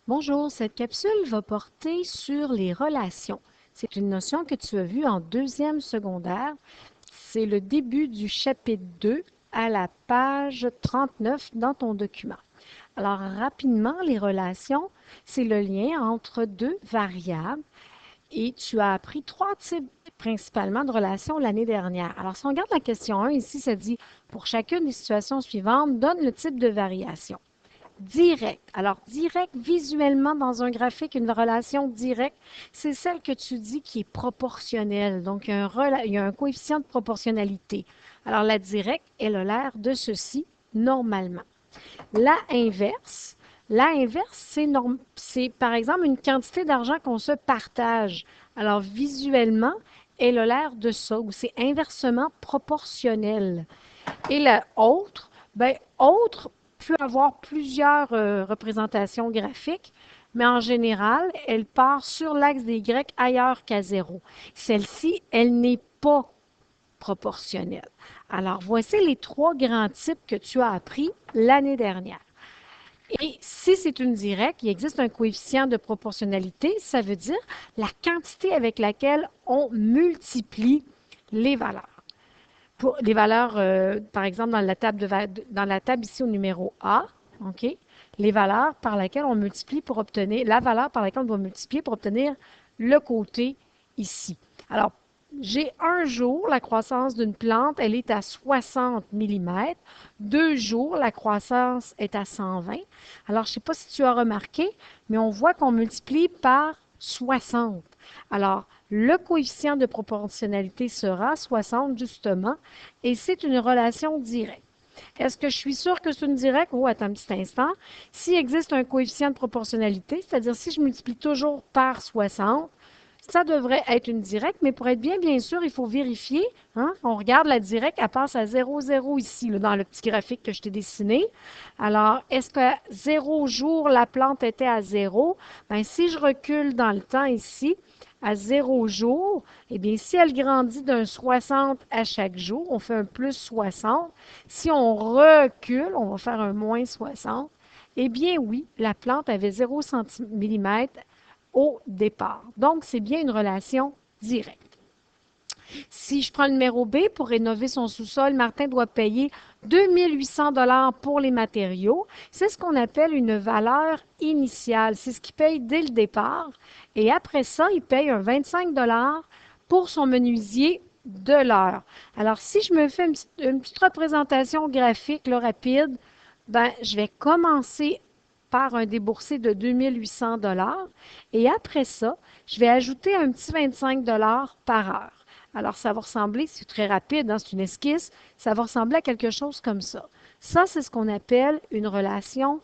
Bonjour, cette capsule va porter sur les relations. C'est une notion que tu as vue en deuxième secondaire. C'est le début du chapitre 2 à la page 39 dans ton document. Alors, rapidement, les relations, c'est le lien entre deux variables et tu as appris trois types principalement de relations l'année dernière. Alors, si on regarde la question 1, ici, ça dit pour chacune des situations suivantes, donne le type de variation. Direct. Alors, direct, visuellement, dans un graphique, une relation directe, c'est celle que tu dis qui est proportionnelle. Donc, il y a un coefficient de proportionnalité. Alors, la directe, elle a l'air de ceci, normalement. La inverse, c'est par exemple une quantité d'argent qu'on se partage. Alors, visuellement, elle a l'air de ça, ou c'est inversement proportionnel. Et la autre, ben, autre peut avoir plusieurs représentations graphiques, mais en général, elle part sur l'axe des Grecs ailleurs qu'à zéro. Celle-ci, elle n'est pas proportionnelle. Alors, voici les trois grands types que tu as appris l'année dernière. Et si c'est une directe, il existe un coefficient de proportionnalité, ça veut dire la quantité avec laquelle on multiplie les valeurs. Pour les valeurs, par exemple, dans la table ici au numéro A, OK, les valeurs par lesquelles on multiplie pour obtenir, la valeur par laquelle on va multiplier pour obtenir le côté ici. Alors, j'ai un jour, la croissance d'une plante, elle est à 60 mm. 2 jours, la croissance est à 120. Alors, je ne sais pas si tu as remarqué, mais on voit qu'on multiplie par 60. Alors, le coefficient de proportionnalité sera 60 justement, et c'est une relation directe. Est-ce que je suis sûre que c'est une directe? Oh, attends un petit instant. S'il existe un coefficient de proportionnalité, c'est-à-dire si je multiplie toujours par 60, ça devrait être une directe, mais pour être bien sûr, il faut vérifier. Hein? On regarde la directe, elle passe à 0, 0 ici, là, dans le petit graphique que je t'ai dessiné. Alors, est-ce qu'à 0 jour, la plante était à 0? Bien, si je recule dans le temps ici, à 0 jour, eh bien, si elle grandit d'un 60 à chaque jour, on fait un plus 60. Si on recule, on va faire un moins 60. Eh bien, oui, la plante avait 0 mm au départ. Donc, c'est bien une relation directe. Si je prends le numéro B, pour rénover son sous-sol, Martin doit payer 2800 $ pour les matériaux. C'est ce qu'on appelle une valeur initiale. C'est ce qu'il paye dès le départ. Et après ça, il paye un 25 $ pour son menuisier de l'heure. Alors, si je me fais une petite représentation graphique là, rapide, ben, je vais commencer par un déboursé de 2800 $ et après ça, je vais ajouter un petit 25 $ par heure. Alors, ça va ressembler, c'est très rapide, hein, c'est une esquisse, ça va ressembler à quelque chose comme ça. Ça, c'est ce qu'on appelle une relation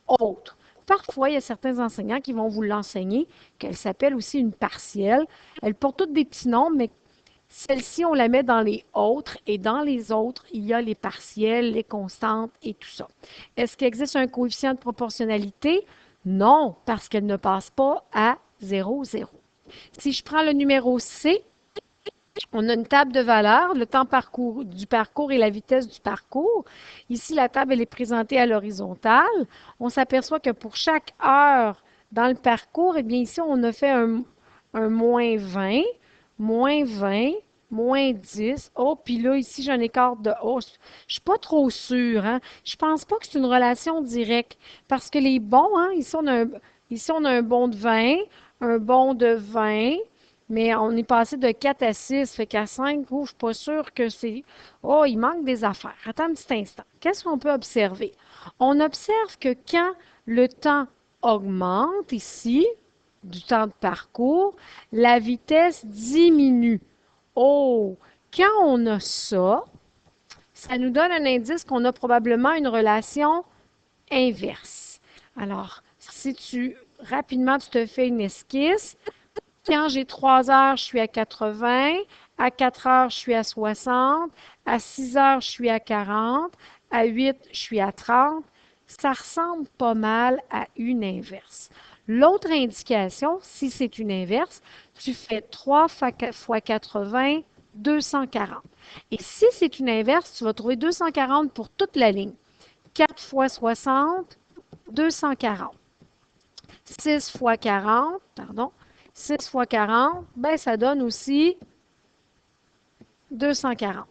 autre. Parfois, il y a certains enseignants qui vont vous l'enseigner, qu'elle s'appelle aussi une partielle. Elle porte toutes des petits noms, mais celle-ci, on la met dans les autres, et dans les autres, il y a les partiels, les constantes et tout ça. Est-ce qu'il existe un coefficient de proportionnalité? Non, parce qu'elle ne passe pas à 0, 0. Si je prends le numéro C, on a une table de valeurs, le temps du parcours et la vitesse du parcours. Ici, la table elle est présentée à l'horizontale. On s'aperçoit que pour chaque heure dans le parcours, eh bien ici, on a fait un moins 20, moins 20, moins 10. Oh, puis là, ici, j'ai un écart de hausse. Je ne suis pas trop sûre. Hein? Je ne pense pas que c'est une relation directe parce que les bons, hein, ici, on a un bon de 20, un bon de 20, mais on est passé de 4 à 6, fait qu'à 5, je ne suis pas sûre que c'est... Oh, il manque des affaires. Attends un petit instant. Qu'est-ce qu'on peut observer? On observe que quand le temps augmente ici, du temps de parcours, la vitesse diminue. Oh, quand on a ça, ça nous donne un indice qu'on a probablement une relation inverse. Alors, si rapidement, tu te fais une esquisse, quand j'ai 3 heures, je suis à 80. À 4 heures, je suis à 60. À 6 heures, je suis à 40. À 8, je suis à 30. Ça ressemble pas mal à une inverse. L'autre indication, si c'est une inverse, tu fais 3 fois 80, 240. Et si c'est une inverse, tu vas trouver 240 pour toute la ligne. 4 fois 60, 240. 6 fois 40, pardon, 6 fois 40, ben ça donne aussi 240,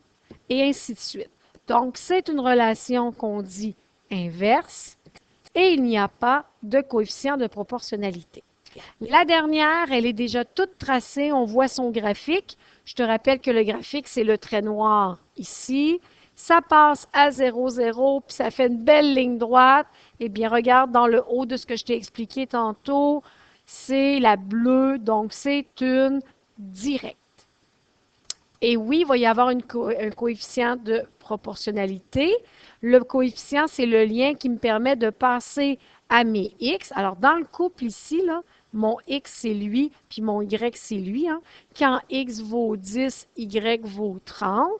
et ainsi de suite. Donc, c'est une relation qu'on dit inverse, et il n'y a pas de coefficient de proportionnalité. La dernière, elle est déjà toute tracée, on voit son graphique. Je te rappelle que le graphique, c'est le trait noir ici. Ça passe à 0, 0, puis ça fait une belle ligne droite. Eh bien, regarde dans le haut de ce que je t'ai expliqué tantôt, c'est la bleue, donc c'est une directe. Et oui, il va y avoir un coefficient de proportionnalité. Le coefficient, c'est le lien qui me permet de passer à mes x. Alors, dans le couple ici, là, mon x, c'est lui, puis mon y, c'est lui. Hein. Quand x vaut 10, y vaut 30.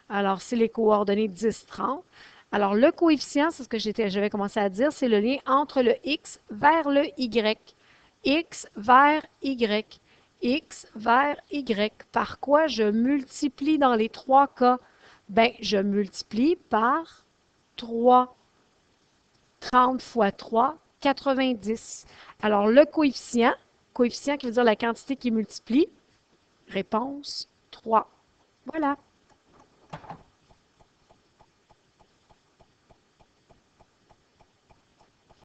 Alors, c'est les coordonnées 10, 30. Alors, le coefficient, c'est ce que j'avais commencé à dire, c'est le lien entre le x vers le y. X vers y. X vers Y. Par quoi je multiplie dans les trois cas? Bien, je multiplie par 3. 30 fois 3, 90. Alors, le coefficient qui veut dire la quantité qui multiplie, réponse 3. Voilà.